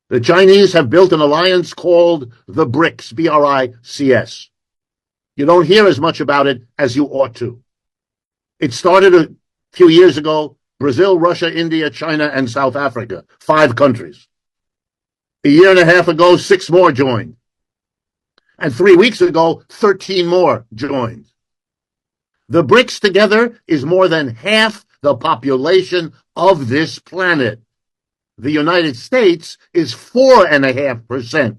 The Chinese have built an alliance called the BRICS, B-R-I-C-S. You don't hear as much about it as you ought to. It started a few years ago, Brazil, Russia, India, China, and South Africa, 5 countries. A year and a half ago, 6 more joined. And 3 weeks ago, 13 more joined. The BRICS together is more than half the population of this planet. The United States is 4.5%,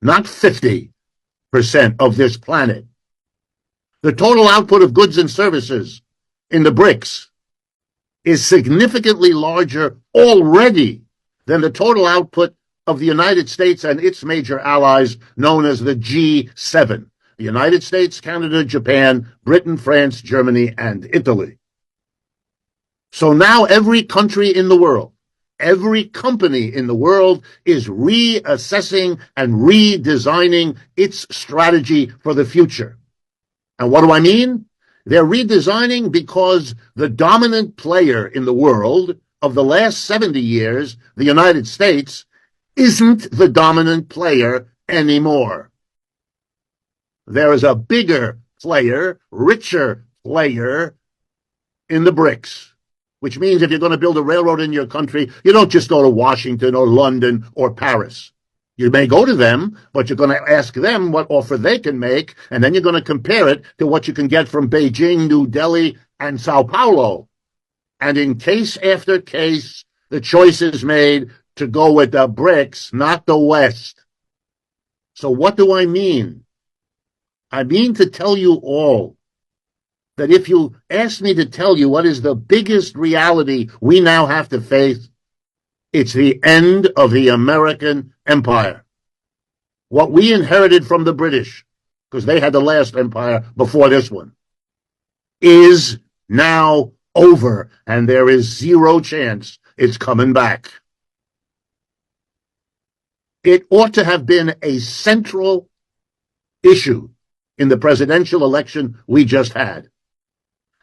not 50% of this planet. The total output of goods and services in the BRICS is significantly larger already than the total output of the United States and its major allies known as the G7. The United States, Canada, Japan, Britain, France, Germany, and Italy. So now every country in the world, every company in the world is reassessing and redesigning its strategy for the future. And what do I mean? They're redesigning because the dominant player in the world of the last 70 years, the United States, isn't the dominant player anymore. There is a bigger player, richer player in the BRICS, which means if you're going to build a railroad in your country, you don't just go to Washington or London or Paris. You may go to them, but you're going to ask them what offer they can make, and then you're going to compare it to what you can get from Beijing, New Delhi, and Sao Paulo. And in case after case, the choice is made to go with the BRICS, not the West. So what do I mean? I mean to tell you all that if you ask me to tell you what is the biggest reality we now have to face, it's the end of the American empire. What we inherited from the British, because they had the last empire before this one, is now over, and there is zero chance it's coming back. It ought to have been a central issue in the presidential election we just had.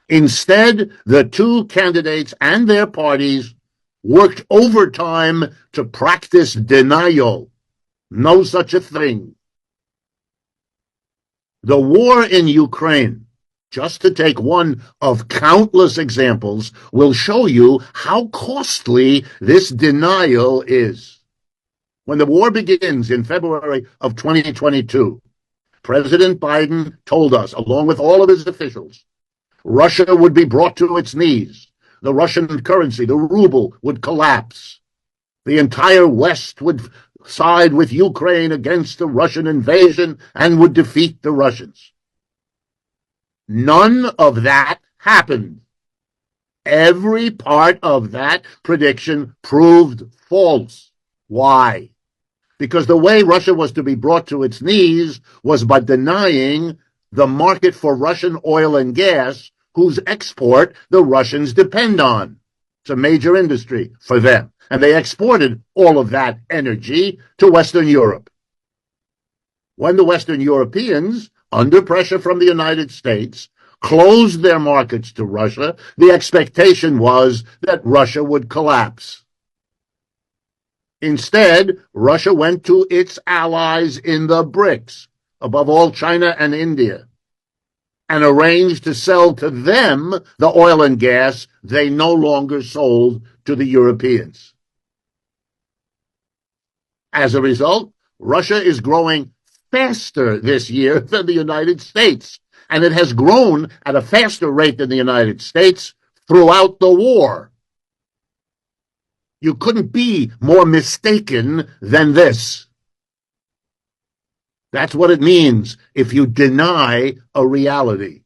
Instead, the 2 candidates and their parties worked overtime to practice denial. No such a thing. The war in Ukraine, just to take one of countless examples, will show you how costly this denial is. When the war begins in February of 2022, President Biden told us, along with all of his officials, Russia would be brought to its knees. The Russian currency, the ruble, would collapse. The entire West would side with Ukraine against the Russian invasion and would defeat the Russians. None of that happened. Every part of that prediction proved false. Why? Because the way Russia was to be brought to its knees was by denying the market for Russian oil and gas, whose export the Russians depend on. It's a major industry for them. And they exported all of that energy to Western Europe. When the Western Europeans, under pressure from the United States, closed their markets to Russia, the expectation was that Russia would collapse. Instead, Russia went to its allies in the BRICS, above all China and India, and arranged to sell to them the oil and gas they no longer sold to the Europeans. As a result, Russia is growing faster this year than the United States, and it has grown at a faster rate than the United States throughout the war. You couldn't be more mistaken than this. That's what it means if you deny a reality.